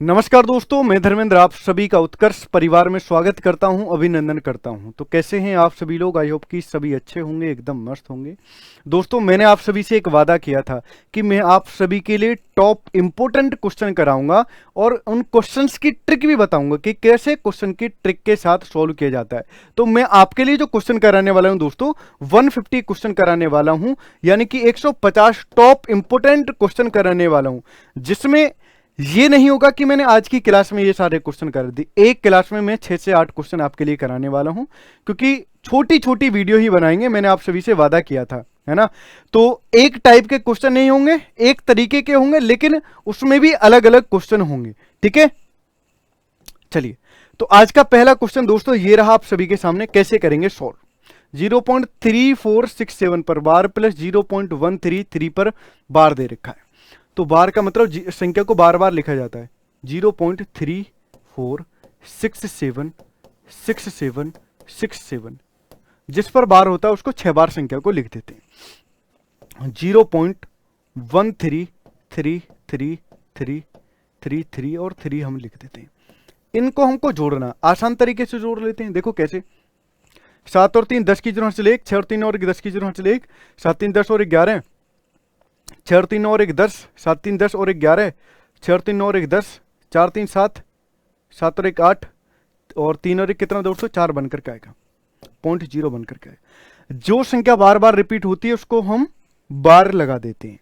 नमस्कार दोस्तों, मैं धर्मेंद्र आप सभी का उत्कर्ष परिवार में स्वागत करता हूं, अभिनंदन करता हूं। तो कैसे हैं आप सभी लोग? आई होप कि सभी अच्छे होंगे, एकदम मस्त होंगे। दोस्तों, मैंने आप सभी से एक वादा किया था कि मैं आप सभी के लिए टॉप इंपोर्टेंट क्वेश्चन कराऊंगा और उन क्वेश्चंस की ट्रिक भी बताऊंगा कि कैसे क्वेश्चन की ट्रिक के साथ सॉल्व किया जाता है। तो मैं आपके लिए जो क्वेश्चन कराने वाला हूं दोस्तों, 150 क्वेश्चन कराने वाला हूं, यानी कि 150 टॉप इंपोर्टेंट क्वेश्चन कराने वाला हूं, जिसमें ये नहीं होगा कि मैंने आज की क्लास में ये सारे क्वेश्चन कर दी। एक क्लास में मैं 6 से 8 क्वेश्चन आपके लिए कराने वाला हूं, क्योंकि छोटी छोटी वीडियो ही बनाएंगे, मैंने आप सभी से वादा किया था, है ना। तो एक टाइप के क्वेश्चन नहीं होंगे, एक तरीके के होंगे, लेकिन उसमें भी अलग अलग क्वेश्चन होंगे, ठीक है। चलिए, तो आज का पहला क्वेश्चन दोस्तों ये रहा आप सभी के सामने। कैसे करेंगे सॉल्व? 0.3467 पर बार प्लस 0.133 पर बार दे रखा है। तो बार का मतलब संख्या को बार बार लिखा जाता है। 0.34676767 जिस पर बार होता है उसको 6 बार संख्या को लिख देते हैं। 0.1333333 और 3 हम लिख देते हैं। इनको हमको जोड़ना आसान तरीके से जोड़ लेते हैं। देखो कैसे। 7 और 3 10 की जगह हासिल 1, 6 और 3 और 10 की जगह हासिल 1, 7 3 10 और 11, 6 और 3 और 1 10, 7 3 10 और 11, 6 और 3 और 1 10, 4 3 7, 7 और 1 8 और 3 और 1 कितना दोस्तों? 4 बनकर के आएगा, 0.0 बनकर के आएगा। जो संख्या बार बार रिपीट होती है उसको हम बार लगा देते हैं।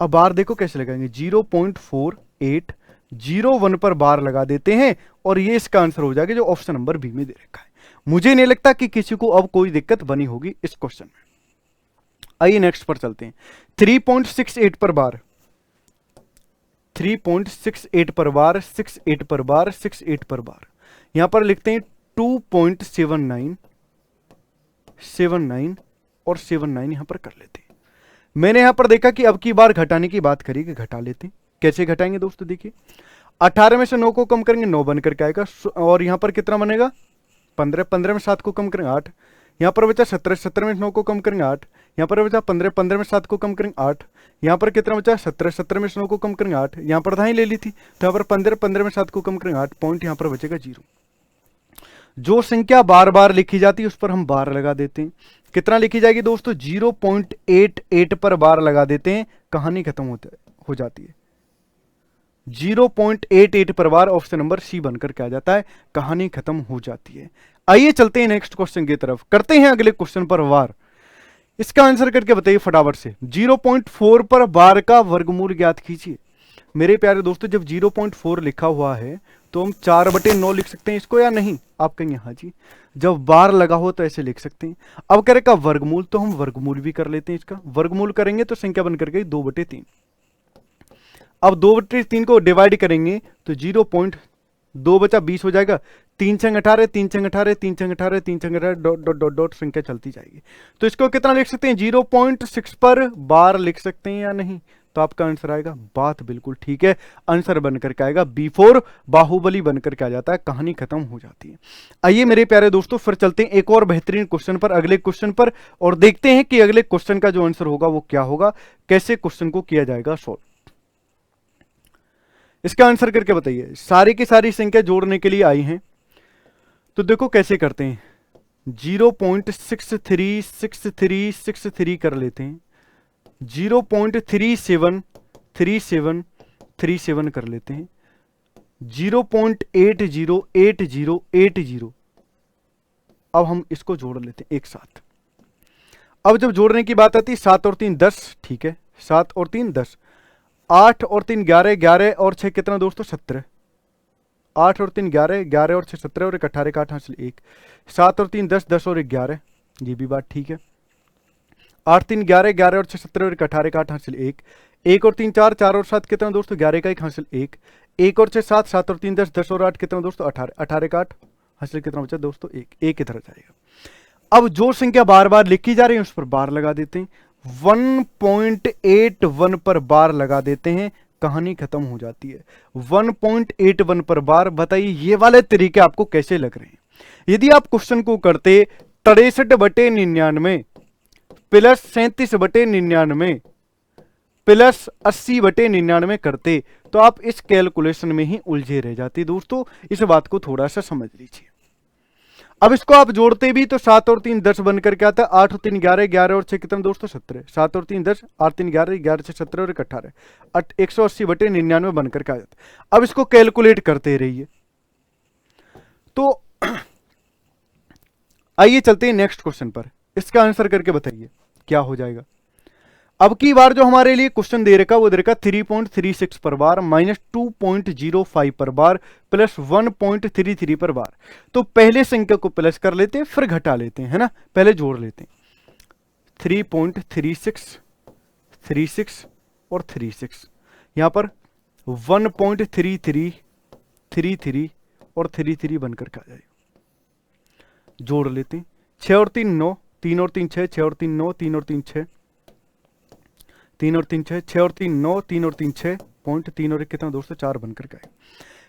अब बार देखो कैसे लगाएंगे। 0.4801 पर बार लगा देते हैं और ये इसका आंसर हो जाएगा जो ऑप्शन नंबर बी में दे रखा है। मुझे नहीं लगता कि किसी को अब कोई दिक्कत बनी होगी इस क्वेश्चन में। आइए नेक्स्ट पर चलते हैं। 3.68 पर बार, 3.68 पर बार, 68 पर बार, 68 पर बार। यहां पर लिखते हैं 2.79, 79 और 79 यहां पर कर लेते हैं। मैंने यहां पर देखा कि अब की बार घटाने की बात करी कि घटा लेते हैं। कैसे घटाएंगे दोस्तों? देखिए, 18 में से 9 को कम करेंगे 9 बन करके आएगा, और यहां पर कितना बनेगा? 15, 15 में 7 को कम करेंगे 8, यहां पर बचा 17, 17 में 9 को कम करेंगे 8, यहां पर बचा 15, 15 में 7 को कम करेंगे 8, यहां पर कितना बचा? 17, 17 में 9 को कम करेंगे 8, यहां पर धाई ले ली थी तो यहां पर 15, 15 में 7 को कम करेंगे 8, पॉइंट यहां पर बचेगा 0। जो संख्या बार बार लिखी जाती है उस पर हम बार लगा देते हैं। कितना लिखी जाएगी दोस्तों? 0.88 पर बार लगा देते हैं, कहानी खत्म हो जाती है। 0.88 पर बार, ऑप्शन नंबर सी बनकर के आ जाता है, कहानी खत्म हो जाती है। आइए चलते हैं नेक्स्ट क्वेश्चन की तरफ, करते हैं अगले क्वेश्चन पर वार। इसका आंसर करके बताइए फटाफट से। 0.4 पर बार का वर्गमूल ज्ञात कीजिए। मेरे प्यारे दोस्तों, जब 0.4 लिखा हुआ है तो हम 4/9 लिख सकते हैं इसको या नहीं? आप कहेंगे हाँ जी। जब बार लगा हो तो ऐसे लिख सकते हैं। अब करेगा वर्गमूल, तो हम वर्गमूल भी कर लेते हैं। इसका वर्गमूल करेंगे तो संख्या बनकर गई 2/3। अब 2/3 को डिवाइड करेंगे तो 0.2 बचा 20 हो जाएगा। 3 छंग 18, 3 छंग 18, 3 छंग 18, 3 छंग 18, डॉट डॉट डॉट डॉट संख्या चलती जाएगी। तो इसको कितना लिख सकते हैं? 0.6 पर बार लिख सकते हैं या नहीं? तो आपका आंसर आएगा, बात बिल्कुल ठीक है, आंसर बनकर के आएगा B4, बाहुबली बनकर के आ जाता है, कहानी खत्म हो जाती है। आइए मेरे प्यारे दोस्तों, फिर चलते हैं एक और बेहतरीन क्वेश्चन पर, अगले क्वेश्चन पर, और देखते हैं कि अगले क्वेश्चन का जो आंसर होगा वो क्या होगा, कैसे क्वेश्चन को किया जाएगा सॉल्व। इसका आंसर करके बताइए। सारी की सारी संख्या जोड़ने के लिए आई हैं, तो देखो कैसे करते हैं। 0.636363 कर लेते हैं, 0.373737 कर लेते हैं, 0.808080। अब हम इसको जोड़ लेते हैं एक साथ। अब जब जोड़ने की बात आती है, 7 और 3 10, ठीक है, 7 और 3 10, 8 और 3 11, 11 और 6 कितना दोस्तों? 17, 8 और 3 11, 11 और 6 17 और 1 18 का 8 हासिल 1, 7 और 3 10, 10 और 1 11, ये भी बात ठीक है। 8 3 11, 11 और 6 17 और 1 18 का 8 हासिल 1, 1 और 3 4, 4 और 7 कितना दोस्तों? 11 का 1 हासिल 1, 1 और 6 7, 7 और 3 10, 10 और 8 कितना दोस्तों? 18, 18 का 8 हासिल कितना बचा दोस्तों? 1, एक की तरह जाएगा। अब जो संख्या बार बार लिखी जा रही है उस पर बार लगा देते हैं। 1.81 पर बार लगा देते हैं, कहानी खत्म हो जाती है। 1.81 पर बार। बताइए ये वाले तरीके आपको कैसे लग रहे हैं? यदि आप क्वेश्चन को करते 63/99 प्लस 37/99 प्लस 80/99 करते तो आप इस कैलकुलेशन में ही उलझे रह जाते दोस्तों। इस बात को थोड़ा सा समझ लीजिए। अब इसको आप जोड़ते भी तो 7 और 3 10 बनकर के आता है, 8 और 3 11, 11 और 6 कितना दोस्तों 17, 7 और 3 10, 8 3 11, 11 से 17 और 18, 180/99 बनकर के आ जाता है। अब इसको कैलकुलेट करते रहिए। तो आइए चलते हैं नेक्स्ट क्वेश्चन पर, इसका आंसर करके बताइए क्या हो जाएगा। अब की बार जो हमारे लिए क्वेश्चन दे रखा वो दे रखा 3.36 पर बार माइनस 2.05 पर बार प्लस 1.33 पर बार। तो पहले संख्या को प्लस कर लेते हैं फिर घटा लेते हैं, है ना, पहले जोड़ लेते हैं। 3.36 36 और 36, यहां पर 1.33 33 और 33 बनकर के आ जाएगा। जोड़ लेते हैं, 6 और 3 9, 3 और 3 6, 6 और 3 9, 3 और 3 6, 3 और 3 6, 6 और 3 9, 3 और 3 6, पॉइंट 3 और 1 कितना दोस्तों 4 बनकर के आए।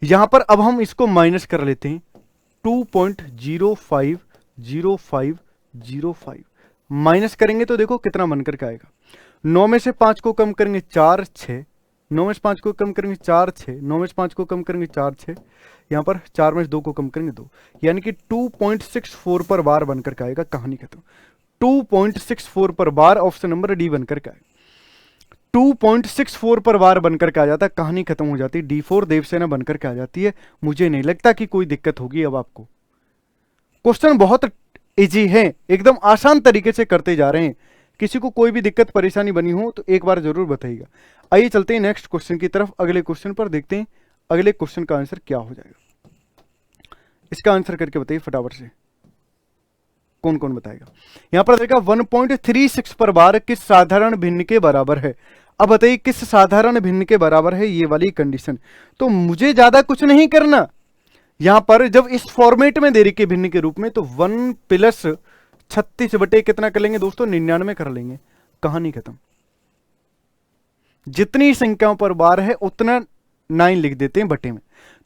यहां पर अब हम इसको माइनस कर लेते हैं, 2.050505 माइनस करेंगे तो देखो कितना बनकर के आएगा। 9 में से 5 को कम करेंगे 4 6, 9 में से 5 को कम करेंगे 4 6, 9 में से 5 को कम करेंगे 4 6, यहां पर 4 में से 2 को कम करेंगे 2, यानी कि 2.64 पर बार बनकर के आएगा। कहानी खत्म। 2.64 पर बार, ऑप्शन नंबर डी बनकर के आएगा। 2.64 पर बार बनकर के आ जाता है, कहानी खत्म हो जाती है। D4 देवसेना बनकर के आ जाती है। मुझे नहीं लगता कि कोई दिक्कत होगी अब आपको। क्वेश्चन बहुत इजी है, एकदम आसान तरीके से करते जा रहे हैं। किसी को कोई भी दिक्कत परेशानी बनी हो तो एक बार जरूर बताइएगा। आइए चलते हैं नेक्स्ट क्वेश्चन की तरफ, अगले क्वेश्चन पर देखते हैं अगले क्वेश्चन का आंसर क्या हो जाएगा। इसका आंसर करके बताइए फटाफट से, कौन कौन बताएगा। यहां पर देखा 1.36 पर बार किस साधारण भिन्न के बराबर है। अब बताइए किस साधारण भिन्न के बराबर है ये वाली कंडीशन। तो मुझे ज्यादा कुछ नहीं करना, यहां पर जब इस फॉर्मेट में दे रही के भिन्न के रूप में तो 1 प्लस 36 बटे कितना कर लेंगे दोस्तों 99 कर लेंगे। कहानी खत्म। जितनी संख्याओं पर बार है उतना 9 लिख देते हैं बटे में।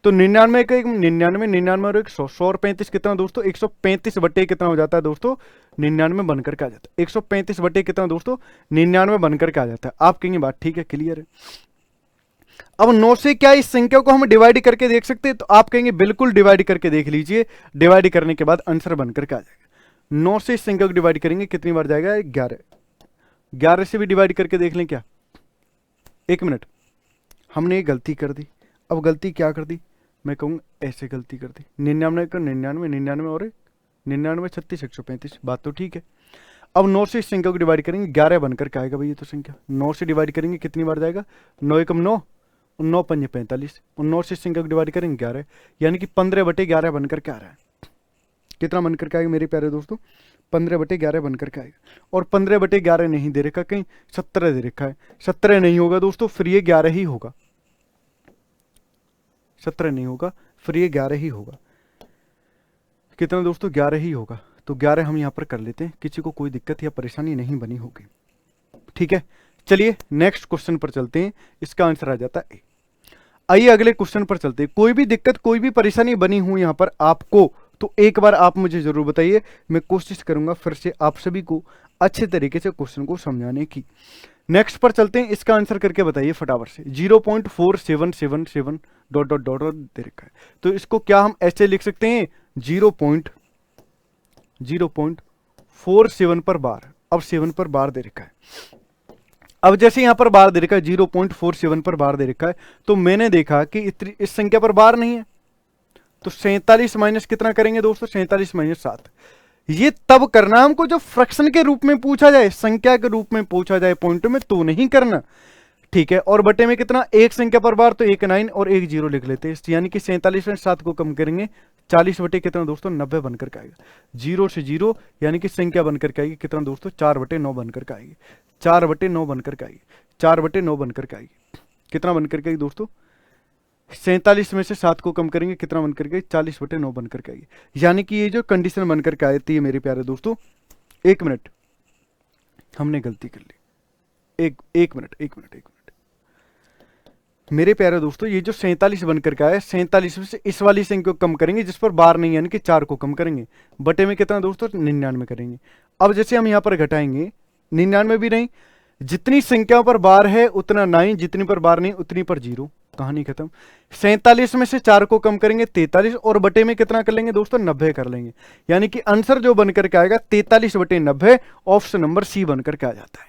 तो 99 का 99 99 और 100 100 और 35 कितना दोस्तों 135 बटे कितना हो जाता है दोस्तों 99 बनकर के आ जाता है। 135 बटे कितना दोस्तों 99 बनकर के आ जाता है। आप कहेंगे बात ठीक है, क्लियर है। अब 9 से क्या इस संख्या को हम डिवाइड करके देख सकते हैं, तो आप कहेंगे बिल्कुल डिवाइड करके देख लीजिए। डिवाइड करने के बाद आंसर बनकर के आ जाएगा। 9 से इस संख्या को डिवाइड करेंगे कितनी बार जाएगा 11। 11 से भी डिवाइड करके देख लें क्या। एक मिनट, हमने एक गलती कर दी। अब गलती क्या कर दी, मैं कहूँगा ऐसे गलती कर दी। 99 का 99 99 और 99 36 135, बात तो ठीक है। अब 9 से इस संख्या को डिवाइड करेंगे 11 बनकर के आएगा भाई ये तो संख्या। 9 से डिवाइड करेंगे कितनी बार जाएगा 9 एकम 9, 9 पंजे 45, 9 से इस संख्या को डिवाइड करेंगे 11, यानी कि 15 बटे 11 बनकर के आ रहा है। कितना बनकर के आएगा मेरे प्यारे दोस्तों 15 बटे 11 बनकर के आएगा। और 15 बटे 11 नहीं दे रखा, कहीं 17 दे रखा है। 17 नहीं होगा दोस्तों, फिर ये 11 ही होगा। 17 नहीं होगा, फिर ये 11 ही होगा। कितना दोस्तों 11 ही होगा। तो 11 हम यहां पर कर लेते हैं, किसी को कोई दिक्कत या परेशानी नहीं बनी होगी। ठीक है, चलिए नेक्स्ट क्वेश्चन पर चलते हैं। इसका आंसर आ जाता है। आइए अगले क्वेश्चन पर चलते हैं। कोई भी दिक्कत कोई भी परेशानी बनी हो यहां पर आपको, तो एक बार आप मुझे जरूर बताइए। मैं कोशिश करूंगा फिर से आप सभी को अच्छे तरीके से क्वेश्चन को समझाने की। नेक्स्ट पर चलते हैं, इसका आंसर करके बताइए फटाफट से। 0.4777 डॉट डॉट डॉट डॉट दे रखा है, तो इसको क्या हम ऐसे लिख सकते हैं 0.47 पर बार। अब 7 पर बार दे रखा है। अब जैसे यहां पर बार दे रखा है 0.47 पर बार दे रखा है, तो मैंने देखा कि इस संख्या पर बार नहीं है, तो 47 माइनस कितना करेंगे दोस्तों 47 माइनस 7। ये तब करना हमको जब फ्रैक्शन के रूप में पूछा जाए, संख्या के रूप में पूछा जाए पॉइंट में, तो नहीं करना। ठीक है, और बटे में कितना एक संख्या पर बार, तो एक 9 और एक 0 लिख लेते हैं, यानी कि 47 में 7 को कम करेंगे 40 बटे कितना दोस्तों 90 बनकर के आएगा। 0 से 0 यानी कि संख्या बनकर के आएगी कितना दोस्तों 4/9 बनकर के आएगी। 4/9 बनकर के आएगी। 4/9 बनकर के आएगी। कितना बनकर के आएगी दोस्तों 47 में से 7 को कम करेंगे कितना बनकर के 40/9 बनकर के आएगी। यानी कि ये जो कंडीशन बनकर के आती है मेरे प्यारे दोस्तों, एक मिनट हमने गलती कर ली। एक मिनट मेरे प्यारे दोस्तों, ये जो 47 बनकर के आया 47 में से इस वाली संख्या को कम करेंगे जिस पर बार नहीं, यानी कि 4 को कम करेंगे, बटे में कितना दोस्तों 99 करेंगे। अब जैसे हम यहां पर घटाएंगे 99 भी नहीं, जितनी संख्या पर बार है उतना 9, जितनी पर बार नहीं उतनी पर 0, कहानी खत्म। 47 में से 4 को कम करेंगे 43, और बटे में कितना कर लेंगे दोस्तों, 90 कर लेंगे। यानी कि आंसर जो बनकर के आएगा 43/90, ऑप्शन नंबर सी बनकर के आ जाता है।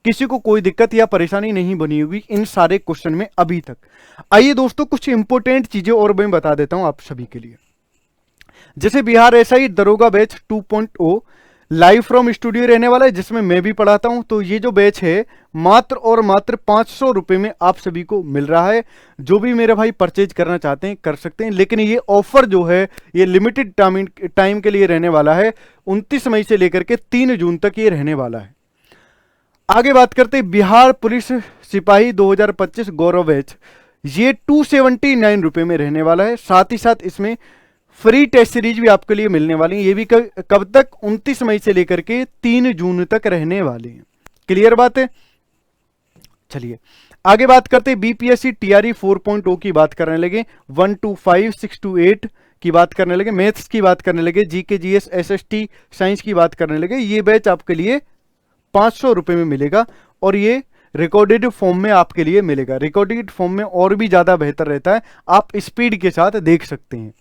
किसी को कोई दिक्कत या परेशानी नहीं बनी होगी इन सारे क्वेश्चन में अभी तक। आइए दोस्तों कुछ इंपॉर्टेंट चीजें और मैं बता देता हूं आप सभी के लिए। जैसे बिहार एसआई दरोगा बैच 2.0 लाइव फ्रॉम स्टूडियो रहने वाला है, जिसमें मैं भी पढ़ाता हूं। तो ये जो बैच है मात्र और मात्र 500 रुपए में आप सभी को मिल रहा है। जो भी मेरे भाई परचेज करना चाहते हैं कर सकते हैं, लेकिन ये ऑफर जो है ये लिमिटेड टाइम के लिए रहने वाला है। 29 मई से लेकर के 3 जून तक ये रहने वाला है। आगे बात करते हैं बिहार पुलिस सिपाही 2025 गौरव बैच, ये 279 रुपए में रहने वाला है। साथ ही साथ इसमें फ्री टेस्ट सीरीज भी आपके लिए मिलने वाली है। ये भी कब तक, 29 मई से लेकर के 3 जून तक रहने वाली है। क्लियर बात है। चलिए आगे बात करते हैं बीपीएससी टीआरई 4.0 की बात करने लगे, 1 to 5, 6 to 8 की बात करने लगे, मैथ्स की बात करने लगे, जीके जीएस एसएसटी साइंस की बात करने लगे। ये बैच आपके लिए 500 रुपए में मिलेगा और ये रिकॉर्डेड फॉर्म में आपके लिए मिलेगा। रिकॉर्डेड फॉर्म में और भी ज्यादा बेहतर रहता है, आप स्पीड के साथ देख सकते हैं।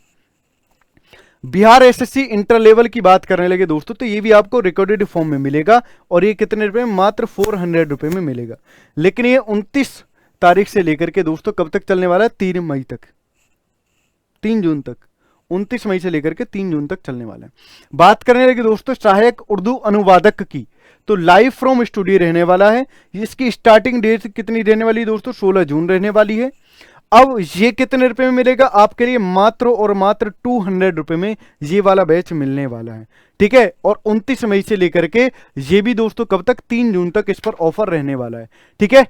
बिहार एसएससी इंटर लेवल की बात करने लगे दोस्तों, तो ये भी आपको रिकॉर्डेड फॉर्म में मिलेगा और ये कितने रुपए में, मात्र 400 रुपए में मिलेगा। लेकिन ये 29 तारीख से लेकर के दोस्तों कब तक चलने वाला है, 3 मई तक, 3 जून तक। 29 मई से लेकर के 3 जून तक चलने वाला है। बात करने लगे दोस्तों सहायक उर्दू अनुवादक की, तो लाइव फ्रॉम स्टूडियो रहने वाला है। इसकी स्टार्टिंग डेट कितनी रहने वाली है दोस्तों, 16 जून रहने वाली है। अब ये कितने रुपए में मिलेगा आपके लिए, मात्र और मात्र 200 रुपए में ये वाला बैच मिलने वाला है। ठीक है, और 29 मई से लेकर के ये भी दोस्तों कब तक, 3 जून तक इस पर ऑफर रहने वाला है। ठीक है,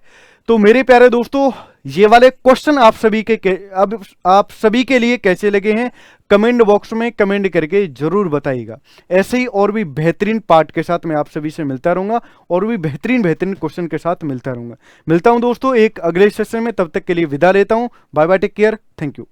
तो मेरे प्यारे दोस्तों ये वाले क्वेश्चन आप सभी के लिए कैसे लगे हैं कमेंट बॉक्स में कमेंट करके जरूर बताइएगा। ऐसे ही और भी बेहतरीन पार्ट के साथ मैं आप सभी से मिलता रहूंगा और भी बेहतरीन क्वेश्चन के साथ मिलता रहूंगा। मिलता हूं दोस्तों एक अगले सेशन में, तब तक के लिए विदा लेता हूं। Bye bye, take care, thank you.